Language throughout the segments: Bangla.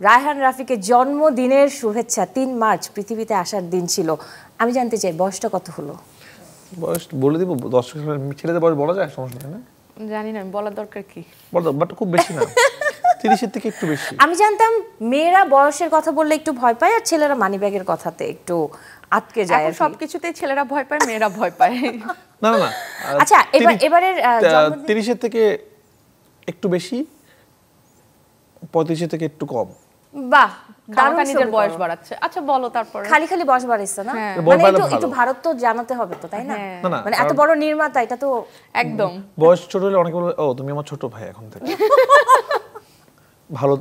রায়হান রাফিকে জন্মদিনের শুভেচ্ছা। ৩ মার্চ পৃথিবীতে আসার দিন ছিল। আমি জানতে চাই বয়সটা কত হলো? বয়স বলে দিব, দর্শক ছেলেদের বয়স বলা যায়, সমস্যা নেই না? জানি না, বলার দরকার কি? বলো, বাট খুব বেশি না, 30-এর থেকে একটু বেশি। আমি জানতাম মেয়েরা বয়সের কথা বললে একটু ভয় পায়, আর ছেলেরা মানিব্যাগের কথাতে একটু আটকে যায়। এখন সবকিছুতেই ছেলেরা ভয় পায়, মেয়েরা ভয় পায়। না না না, আচ্ছা এবারের 30-এর থেকে একটু বেশি, 35-এর থেকে একটু কম। বাহ, দারুণ নিজের বয়স বাড়াচ্ছে। আচ্ছা বলো তারপর। খালি বয়স বাড়াইছে না, মানে একটু ভারত তো জানাতে হবে তো, তাই না? মানে এত বড় নির্মাতা, এটা তো একদম বয়স ছোট হলে অনেকে বলে ও তুমি আমার ছোট ভাই এখন থেকে। ভালো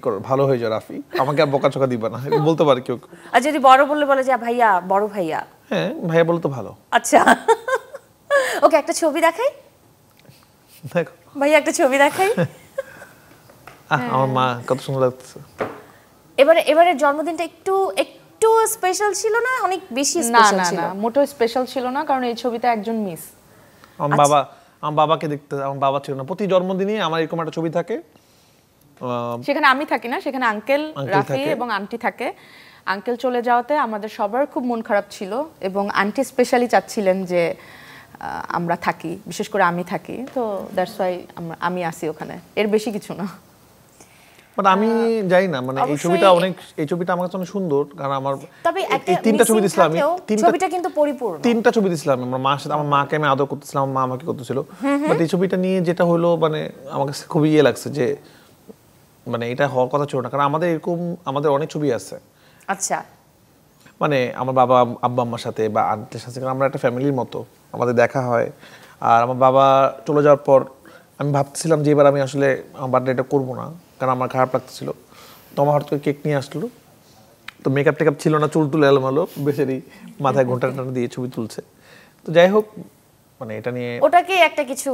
করো, ভালো হয়ে যাও রাফি, আমাকে আর বকাচকা দিবা না, বলতে পারে কেউ। আর যদি বড় বলে যে ভাইয়া, বড় ভাইয়া। হ্যাঁ ভাইয়া বলে তো ভালো। আচ্ছা ওকে একটা ছবি দেখাই, দেখো ভাইয়া একটা ছবি দেখাই। আমার মা কত সুন্দর লাগছে। এবারে জন্মদিনটা একটু স্পেশাল ছিল না? অনেক বেশি স্পেশাল ছিল? না, মোটেও স্পেশাল ছিল না, কারণ এই ছবিতে একজন মিস। আমার বাবাকে দেখতে, আমার বাবা ছিল না। প্রতি জন্মদিনে আমার এরকম একটা ছবি থাকে, সেখানে আমি থাকি না, সেখানে আঙ্কেল রাফি এবং আন্টি থাকে। আঙ্কেল চলে যাওয়াতে আমাদের সবার খুব মন খারাপ ছিল, এবং আন্টি স্পেশালি চাচ্ছিলেন যে আমরা থাকি, বিশেষ করে আমি থাকি, তো দ্যাটস ওয়াই আমি আসি ওখানে, এর বেশি কিছু না। বাট আমি যাই না, মানে এই ছবিটা আমার কাছে অনেক সুন্দর, কারণ আমার তবে একটা তিনটা ছবি দিছিলাম, ছবিটা কিন্তু পরিপূর্ণ। তিনটা ছবি দিছিলাম আমার মার সাথে, আমার মাকে আমি আদর করতেছিলাম, আমার মা আমাকে করতেছিল। বাট এই ছবিটা নিয়ে যেটা হলো, মানে আমার কাছে খুবই লাগছে যে মানে এটা হওয়ার কথা ছিল না, কারণ আমাদের অনেক ছবি আছে। আচ্ছা, মানে আমার বাবা আব্বা আম্মার সাথে বা আন্টির সাথে, কারণ আমরা একটা ফ্যামিলির মতো, আমাদের দেখা হয়। আর আমার বাবা চলে যাওয়ার পর আমি ভাবছিলাম যে এবার আমি আসলে আমার বার্থডেটা করবো না, কারণ আমার খারাপ লাগতেছিল। তো আমার হঠাৎ করে কেক নিয়ে আসলো, তো মেকআপ টেকআপ ছিল না, চুল টুল এলোমেলো, বেচারি মাথায় ঘন্টা টানা দিয়ে ছবি তুলছে। তো যাই হোক, মানে এটা নিয়ে ওটাকে একটা কিছু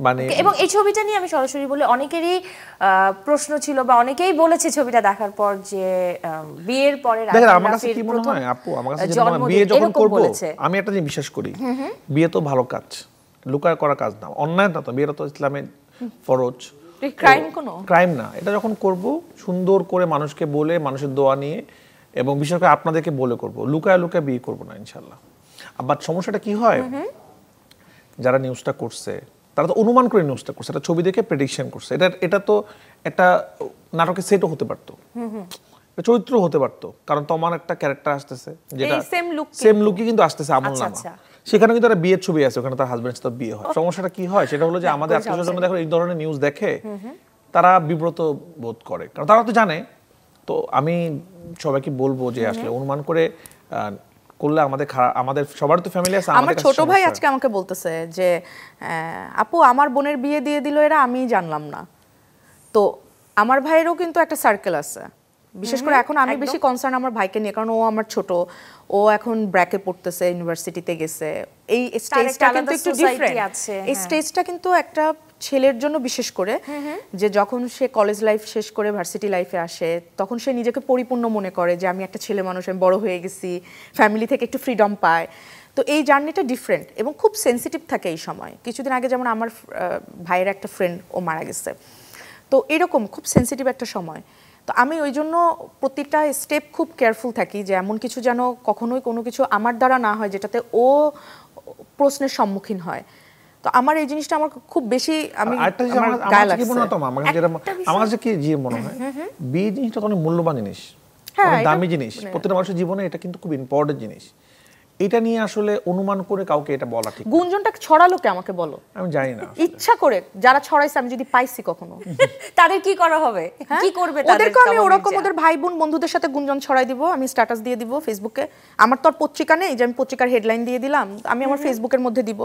মানে, এবং এই ছবিটা নিয়ে আমি সরাসরি বলে অনেকেরই প্রশ্ন ছিল, বা অনেকেই বলেছে ছবিটা দেখার পর যে বিয়ের পরে আমার কাছে কি মনে হয় আপু, আমার কাছে যেটা মনে হয়, বিয়ে যখন করব আমি একটা জিনিস বিশ্বাস করি, বিয়ে তো ভালো কাজ, লুকায় করা কাজ না, অন্যায় না তো, বিয়েটা তো ইসলামের ফরজ, ক্রাইম না। এটা যখন করব সুন্দর করে মানুষকে বলে, মানুষের দোয়া নিয়ে, এবং বিশেষ করে আপনাদেরকে বলে করব, লুকায় বিয়ে করব না ইনশাআল্লাহ। আবার সমস্যাটা কি হয়, যারা নিউজটা করছে তারা তো অনুমান করে নিউজটা করছে, এটা ছবি দেখে প্রেডিকশন করছে। এটা তো একটা নাটকের সেটও হতে পারতো, চরিত্র হতে পারতো, কারণ তোমার একটা ক্যারেক্টার আসতেছে যেটা সেম লুকই কিন্তু আসতেছে আমল নামা, সেখানে কিন্তু একটা বিয়ের ছবি আছে, ওখানে তার হাজবেন্ড সাথে বিয়ে হয়। সমস্যাটা কি হয় সেটা হলো যে আমাদের আত্মীয়স্বজন দেখো এই ধরনের নিউজ দেখে তারা বিব্রত বোধ করে, কারণ তারা তো জানে। তো আমি সবাইকে বলবো যে আসলে অনুমান করে করলে আমাদের সবার তো ফ্যামিলি আছে। আমার ছোট ভাই আজকে আমাকে বলতেছে যে আপু আমার বোনের বিয়ে দিয়ে দিল এরা, আমি জানলাম না। তো আমার ভাইয়েরও কিন্তু একটা সার্কেল আছে, বিশেষ করে এখন আমি বেশি কনসার্ন আমার ভাইকে নিয়ে, কারণ ও আমার ছোট, ও এখন ব্র্যাকে পড়তেছে, ইউনিভার্সিটিতে গেছে। এই স্টেজটা কিন্তু একটু ডিফারেন্ট, এই স্টেজটা কিন্তু একটা ছেলের জন্য বিশেষ করে, যে যখন সে কলেজ লাইফ শেষ করে ভার্সিটি লাইফে আসে, তখন সে নিজেকে পরিপূর্ণ মনে করে যে আমি একটা ছেলে মানুষ, আমি বড় হয়ে গেছি, ফ্যামিলি থেকে একটু ফ্রিডম পায়। তো এই জার্নিটা ডিফারেন্ট এবং খুব সেন্সিটিভ থাকে এই সময়। কিছুদিন আগে যেমন আমার ভাইয়ের একটা ফ্রেন্ড, ও মারা গেছে, তো এরকম খুব সেন্সিটিভ একটা সময়। তো আমি ওই জন্য প্রতিটা স্টেপ খুব কেয়ারফুল থাকি, যে এমন কিছু যেন কখনোই কোনো কিছু আমার দ্বারা না হয় যেটাতে ও প্রশ্নের সম্মুখীন হয়। তো আমার এই জিনিসটা আমার খুব বেশি, আমি আমার কাছে কি যে মনে হয়, বিয়ে জিনিসটা অনেক মূল্যবান জিনিস, অনেক দামি জিনিস, প্রত্যেকটা মানুষের জীবনে এটা কিন্তু খুব ইম্পর্টেন্ট জিনিস। এটা নিয়ে আসলে অনুমান করে কাউকে এটা বলা ঠিক। গুঞ্জনটা ছড়ালো কে আমাকে বলো? আমি জানি না, ইচ্ছা করে যারা ছড়াইছে, আমি যদি পাইছি কখনো, তাদের কি করা হবে, কি করবে তাদের? ওদেরকে আমি ওরকম ওদের ভাই বোন বন্ধুদের সাথে গুঞ্জন ছড়াই দিব, আমি স্ট্যাটাস দিয়ে দিব ফেসবুকে। আমার তো আর পত্রিকা নেই যে আমি পত্রিকার হেডলাইন দিয়ে দিলাম, আমি আমার ফেসবুকের মধ্যে দিব,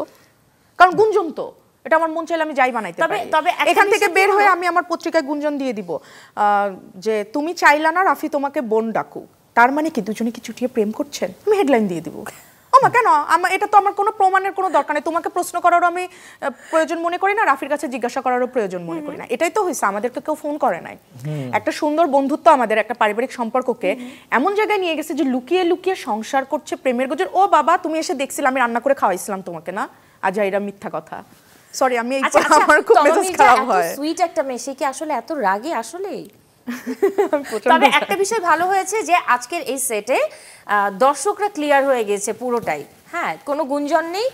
কারণ গুঞ্জন তো এটা আমার মন চাইলে আমি যাই বানাইতে পারি। তবে এখান থেকে বের হয়ে আমি আমার পত্রিকায় গুঞ্জন দিয়ে দিব যে তুমি চাইলা না রাফি তোমাকে বোন ডাকু, তার মানে কি দুজনে কি চুটিয়ে প্রেম করছেন, আমি হেডলাইন দিয়ে দিব। ওমা কেন, এটা তো আমার কোনো প্রমাণের কোনো দরকার নেই, তোমাকে প্রশ্ন করারও আমি প্রয়োজন মনে করি না, রাফির কাছে জিজ্ঞাসা করারও প্রয়োজন মনে করি না। এটাই তো হয়েছে, আমাদেরকে কেউ ফোন করে নাই। একটা সুন্দর বন্ধুত্ব আমাদের, একটা পারিবারিক সম্পর্ককে এমন জায়গায় নিয়ে গেছে যে লুকিয়ে লুকিয়ে সংসার করছে, প্রেমের গোজর। ও বাবা তুমি এসে দেখছিলাম আমি রান্না করে খাওয়াইছিলাম তোমাকে, না আজ এরা মিথ্যা কথা। সরি, আমি আমার খুব মেজাজ খারাপ হয়। সুইট একটা মেয়ে, সে কি আসলে এত রাগী? আসলেই তবে একটা বিষয় ভালো হয়েছে যে আজকের এই সেটে দর্শকরা ক্লিয়ার হয়ে গেছে পুরোটাই, হ্যাঁ কোনো গুঞ্জন নেই,